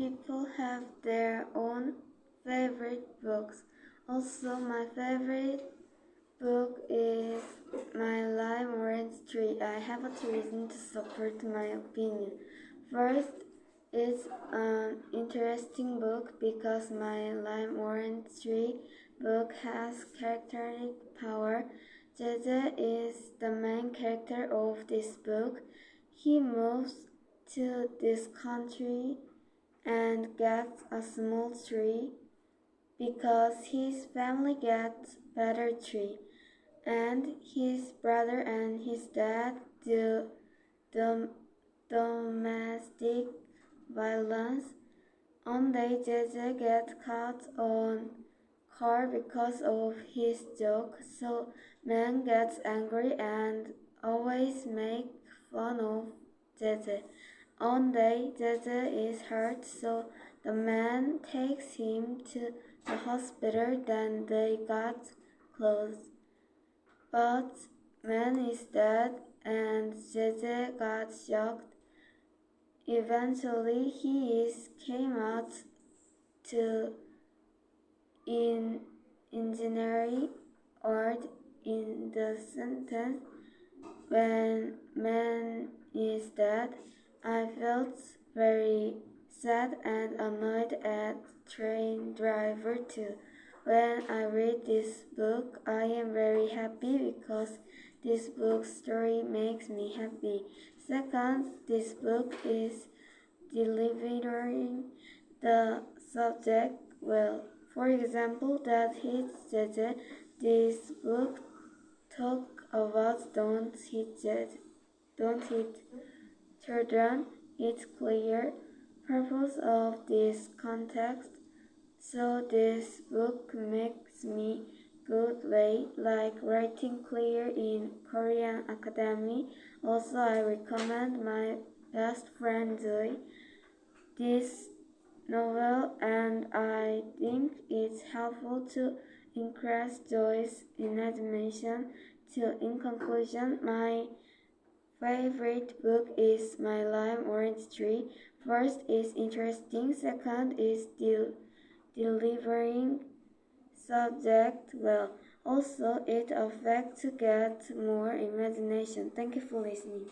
people have their own favorite books. Also, my favorite book is My Lime Orange Tree. I have a reason to support my opinion. First, it's an interesting book because My Lime Orange Tree book has characteristic power. Jenna is the main character of this book. He moves to this country and gets a small tree because his family gets better tree, and his brother and his dad do domestic violence. One day Jenna gets caught on car because of his joke, so man gets angry and always make fun of Jenna. One day Jenna is hurt, so the man takes him to the hospital. Then they got close, but man is dead and Jenna got shocked. Eventually, he came out to engineering word in the sentence. When man is dead, I felt very sad and annoyed at train driver too. When I read this book, I am very happy because this book's story makes me happy. Second, this book is delivering the subject well. For example, that hits Jenna. This book talk about don't hit children. It's clear purpose of this context. So this book makes me good way, like writing clear in Korean Academy. Also, I recommend my best friend Joy this novel, and I think it's helpful to increase Joy's imagination too. In conclusion, my favorite book is My Lime Orange Tree. First is interesting. Second is delivering subject well. Also, it affects to get more imagination. Thank you for listening.